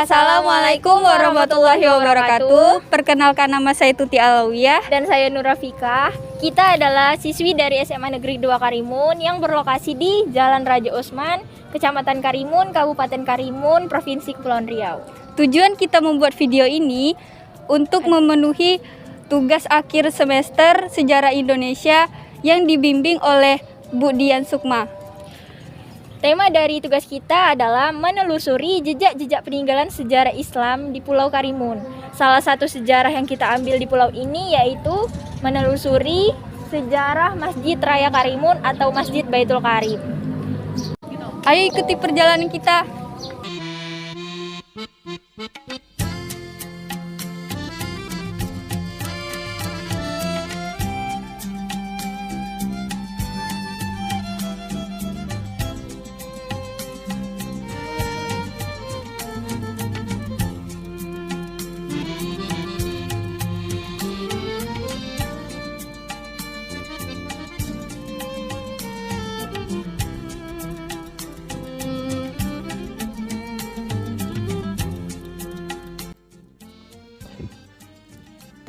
Assalamualaikum warahmatullahi wabarakatuh. Perkenalkan, nama saya Tuti Alawiyah. Dan saya Nurafika. Kita adalah siswi dari SMA Negeri 2 Karimun yang berlokasi di Jalan Raja Osman, Kecamatan Karimun, Kabupaten Karimun, Provinsi Kepulauan Riau. Tujuan kita membuat video ini untuk memenuhi tugas akhir semester Sejarah Indonesia yang dibimbing oleh Bu Dian Sukma. Tema dari tugas kita adalah menelusuri jejak-jejak peninggalan sejarah Islam di Pulau Karimun. Salah satu sejarah yang kita ambil di pulau ini yaitu menelusuri sejarah Masjid Raya Karimun atau Masjid Baitul Karim. Ayo ikuti perjalanan kita.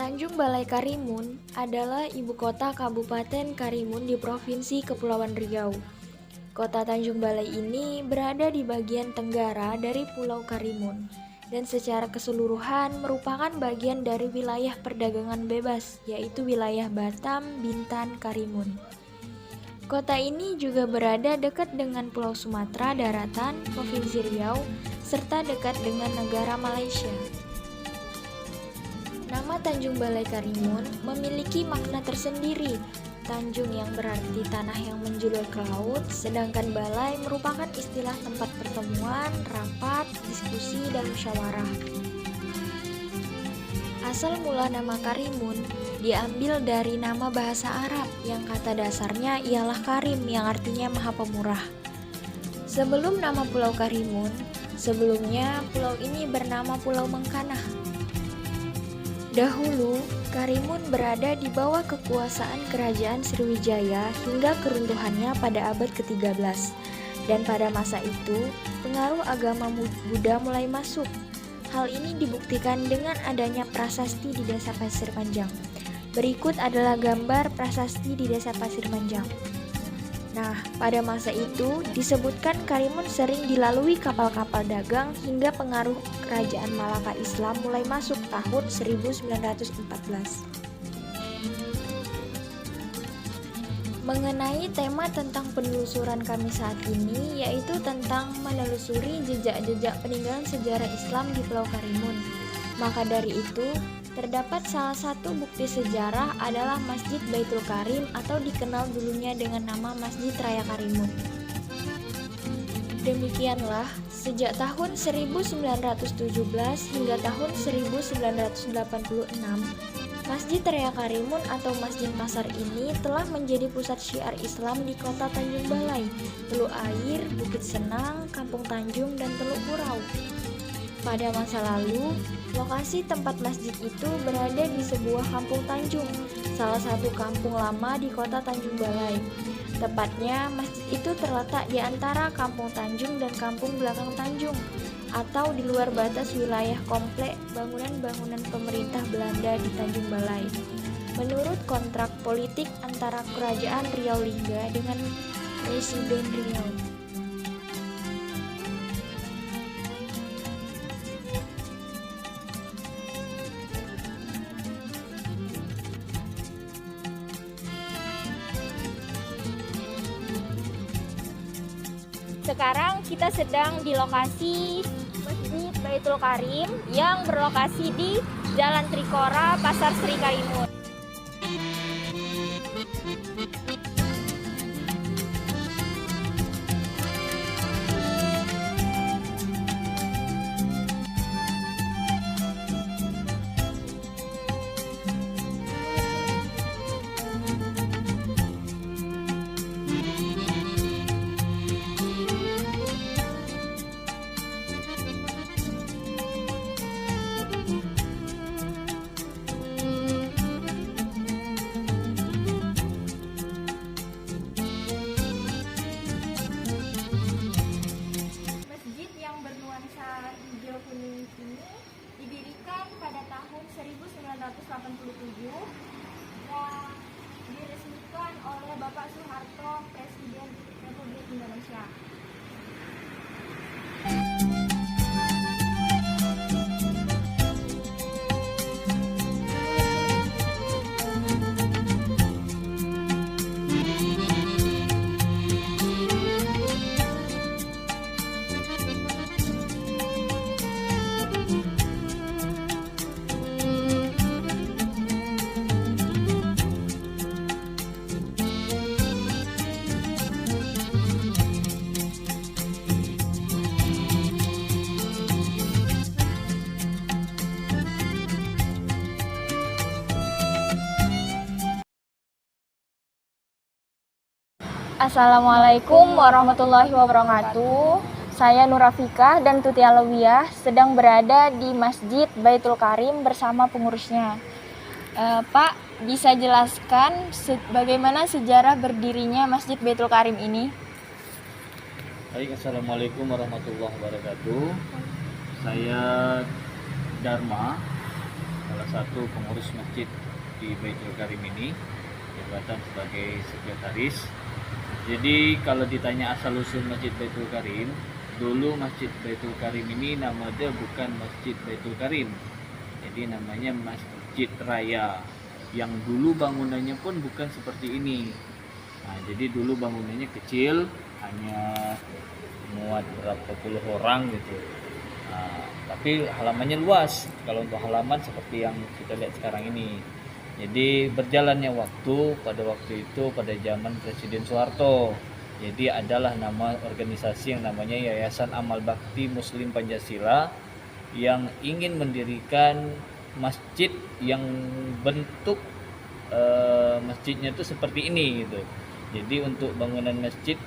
Tanjung Balai Karimun adalah ibu kota Kabupaten Karimun di Provinsi Kepulauan Riau. Kota Tanjung Balai ini berada di bagian tenggara dari Pulau Karimun dan secara keseluruhan merupakan bagian dari wilayah perdagangan bebas, yaitu wilayah Batam, Bintan, Karimun. Kota ini juga berada dekat dengan Pulau Sumatera Daratan, Provinsi Riau, serta dekat dengan negara Malaysia. Nama Tanjung Balai Karimun memiliki makna tersendiri. Tanjung yang berarti tanah yang menjulur ke laut, sedangkan balai merupakan istilah tempat pertemuan, rapat, diskusi, dan musyawarah. Asal mula nama Karimun diambil dari nama bahasa Arab yang kata dasarnya ialah Karim yang artinya Maha Pemurah. Sebelum nama Pulau Karimun, sebelumnya pulau ini bernama Pulau Mengkanah. Dahulu, Karimun berada di bawah kekuasaan Kerajaan Sriwijaya hingga keruntuhannya pada abad ke-13. Dan pada masa itu, pengaruh agama Buddha mulai masuk. Hal ini dibuktikan dengan adanya prasasti di Desa Pasir Panjang. Berikut adalah gambar prasasti di Desa Pasir Panjang. Nah, pada masa itu disebutkan Karimun sering dilalui kapal-kapal dagang hingga pengaruh kerajaan Malaka Islam mulai masuk tahun 1914. Mengenai tema tentang penelusuran kami saat ini, yaitu tentang menelusuri jejak-jejak peninggalan sejarah Islam di Pulau Karimun. Maka dari itu, terdapat salah satu bukti sejarah adalah Masjid Baitul Karim atau dikenal dulunya dengan nama Masjid Raya Karimun. Demikianlah, sejak tahun 1917 hingga tahun 1986, Masjid Raya Karimun atau Masjid Pasar ini telah menjadi pusat syiar Islam di kota Tanjung Balai, Teluk Air, Bukit Senang, Kampung Tanjung, dan Teluk Kurau. Pada masa lalu, lokasi tempat masjid itu berada di sebuah kampung Tanjung, salah satu kampung lama di kota Tanjung Balai. Tepatnya, masjid itu terletak di antara Kampung Tanjung dan Kampung Belakang Tanjung, atau di luar batas wilayah komplek bangunan-bangunan pemerintah Belanda di Tanjung Balai. Menurut kontrak politik antara Kerajaan Riau Lingga dengan Presiden Riau. Sekarang kita sedang di lokasi Masjid Baitul Karim yang berlokasi di Jalan Trikora, Pasar Sri Karimun. Masjid yang bernuansa hijau kuning ini didirikan pada tahun 1987 dan diresmikan oleh Bapak Soeharto, Presiden Republik Indonesia. Assalamualaikum warahmatullahi wabarakatuh. Saya Nurafikah dan Tuti Alawiyah sedang berada di Masjid Baitul Karim bersama pengurusnya. Pak, bisa jelaskan bagaimana sejarah berdirinya Masjid Baitul Karim ini? Baik, Assalamualaikum warahmatullahi wabarakatuh. Saya Dharma, salah satu pengurus masjid di Baitul Karim ini, jabatan sebagai sekretaris. Jadi kalau ditanya asal-usul Masjid Baitul Karim, dulu Masjid Baitul Karim ini namanya bukan Masjid Baitul Karim. Jadi namanya Masjid Raya. Yang dulu bangunannya pun bukan seperti ini. Nah, jadi dulu bangunannya kecil, hanya muat berapa puluh orang gitu. Nah, tapi halamannya luas. Kalau untuk halaman seperti yang kita lihat sekarang ini. Jadi berjalannya waktu, pada waktu itu pada zaman Presiden Soeharto, jadi adalah nama organisasi yang namanya Yayasan Amal Bakti Muslim Pancasila yang ingin mendirikan masjid yang bentuk masjidnya itu seperti ini gitu. Jadi untuk bangunan masjid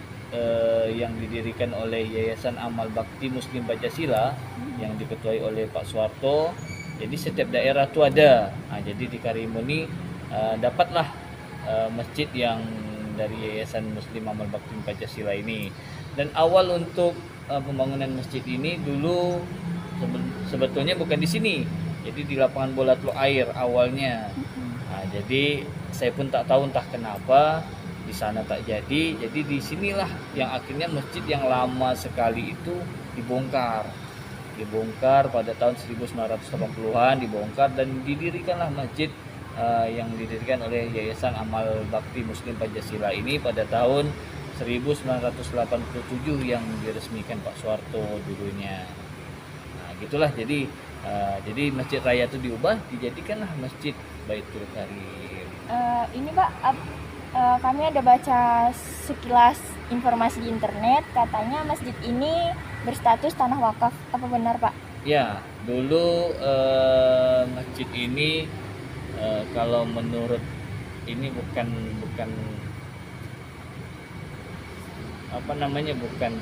yang didirikan oleh Yayasan Amal Bakti Muslim Pancasila yang diketuai oleh Pak Soeharto. Jadi setiap daerah itu ada. Nah, jadi di Karimun ini dapatlah masjid yang dari Yayasan Muslim Amal Bakti Pancasila ini. Dan awal untuk pembangunan masjid ini dulu sebetulnya bukan di sini. Jadi di lapangan bola Teluk Air awalnya. Nah, jadi saya pun tak tahu entah kenapa di sana tak jadi. Jadi di sinilah yang akhirnya masjid yang lama sekali itu dibongkar pada tahun 1980-an, dibongkar dan didirikanlah masjid yang didirikan oleh Yayasan Amal Bakti Muslim Pancasila ini pada tahun 1987 yang diresmikan Pak Soeharto dulunya. Nah, gitulah jadi Masjid Raya itu diubah dijadikanlah Masjid Baitul Karim. Ini Pak, kami ada baca sekilas informasi di internet, katanya masjid ini berstatus tanah wakaf. Apa benar Pak? Ya, dulu masjid ini kalau menurut ini bukan bukan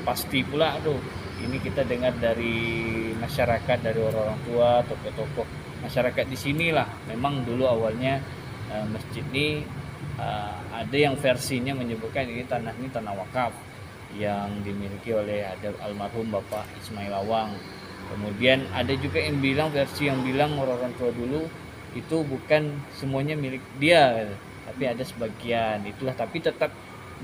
pasti pula. Ini kita dengar dari masyarakat, dari orang tua, tokoh-tokoh masyarakat di sinilah. Memang dulu awalnya masjid ini ada yang versinya menyebutkan ini tanah wakaf yang dimiliki oleh almarhum Bapak Ismail Lawang. Kemudian ada juga yang bilang orang tua dulu itu bukan semuanya milik dia, tapi ada sebagian itulah, tapi tetap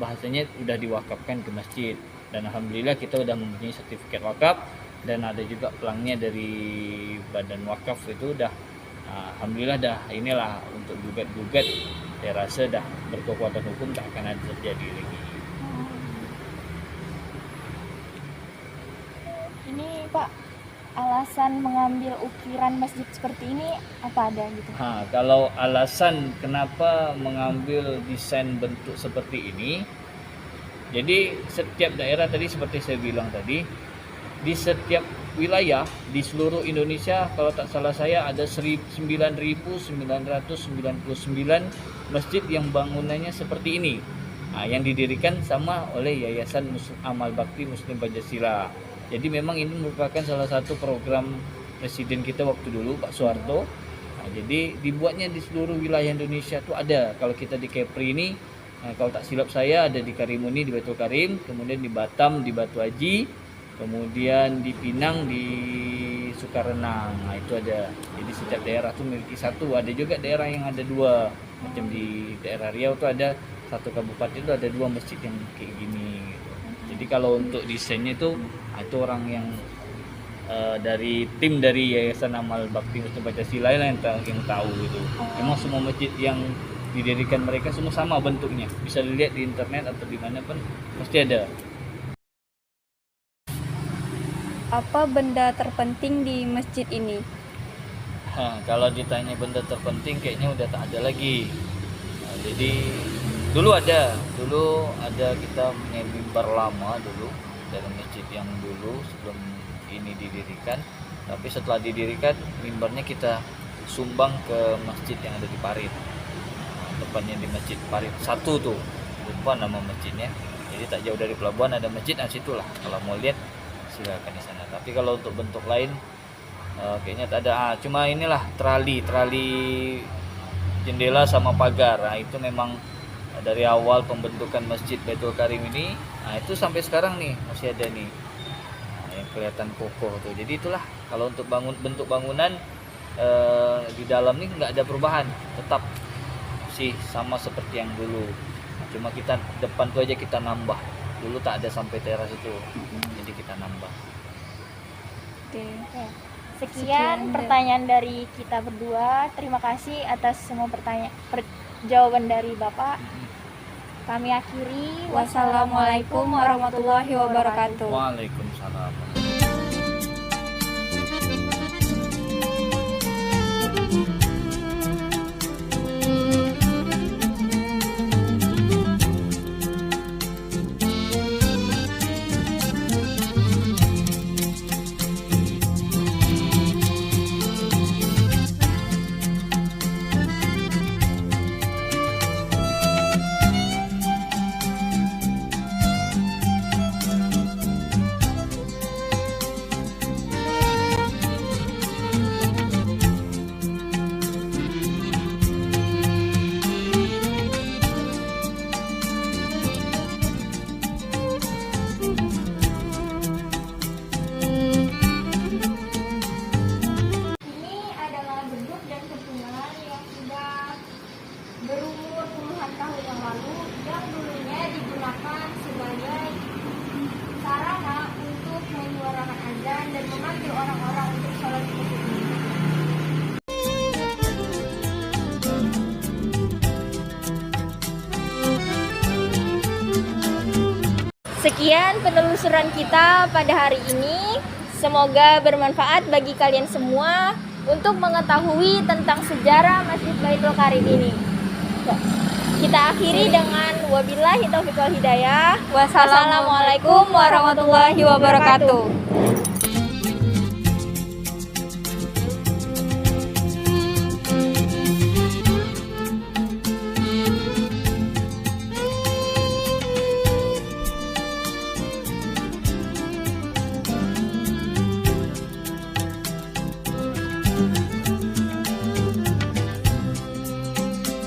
bahasanya udah diwakafkan ke masjid. Dan alhamdulillah kita udah mempunyai sertifikat wakaf dan ada juga pelangnya dari badan wakaf itu udah alhamdulillah dah inilah untuk gugat saya rasa dah berkekuatan hukum, tak akan ada terjadi lagi. Ini Pak, alasan mengambil ukiran masjid seperti ini apa ada gitu? Kalau alasan kenapa mengambil desain bentuk seperti ini, jadi setiap daerah tadi seperti saya bilang tadi, di setiap wilayah di seluruh Indonesia kalau tak salah saya ada 9.999 masjid yang bangunannya seperti ini. Yang didirikan sama oleh Yayasan Amal Bakti Muslim Pancasila. Jadi memang ini merupakan salah satu program presiden kita waktu dulu, Pak Soeharto. Jadi dibuatnya di seluruh wilayah Indonesia tuh ada. Kalau kita di Kepri ini, kalau tak silap saya ada di Karimuni di Baitul Karim, kemudian di Batam di Batu Haji, kemudian di Pinang di Sukarenang. Itu ada. Jadi setiap daerah tuh memiliki satu. Ada juga daerah yang ada dua. Macam di daerah Riau tuh ada satu kabupaten itu ada dua masjid yang kayak gini. Jadi kalau untuk desainnya itu orang yang dari tim dari Yayasan Amal Bakti Muslim Pancasila yang tahu itu. Memang semua masjid yang didirikan mereka semua sama bentuknya. Bisa dilihat di internet atau di mana pun pasti ada. Apa benda terpenting di masjid ini? Kalau ditanya benda terpenting kayaknya udah tak ada lagi. Jadi dulu ada kita punya mimbar lama dulu dari masjid yang dulu sebelum ini didirikan. Tapi setelah didirikan mimbarnya kita sumbang ke masjid yang ada di Parit. Tepatnya di Masjid Parit 1 tuh, lupa nama masjidnya. Jadi tak jauh dari pelabuhan ada masjid, situlah. Kalau mau lihat silakan di sana. Tapi kalau untuk bentuk lain kayaknya tak ada. Cuma inilah trali jendela sama pagar. Itu memang dari awal pembentukan Masjid Baitul Karim ini, itu sampai sekarang nih masih ada nih yang kelihatan kokoh tuh. Jadi itulah kalau untuk bentuk bangunan di dalam nih nggak ada perubahan, tetap sih sama seperti yang dulu. Cuma kita depan tuh aja kita nambah. Dulu tak ada sampai teras itu, jadi kita nambah. Oke. Sekian pertanyaan dari kita berdua. Terima kasih atas semua jawaban dari Bapak. Kami akhiri. Wassalamualaikum warahmatullahi wabarakatuh. Waalaikumsalam. Berumur puluhan tahun yang lalu, yang dulunya digunakan sebagai sarana untuk menyuarakan azan dan memanggil orang-orang untuk sholat di masjid ini. Sekian penelusuran kita pada hari ini. Semoga bermanfaat bagi kalian semua untuk mengetahui tentang sejarah Masjid Baitul Karim ini. Kita akhiri dengan wabillahi taufiq wal hidayah. Wassalamualaikum warahmatullahi wabarakatuh.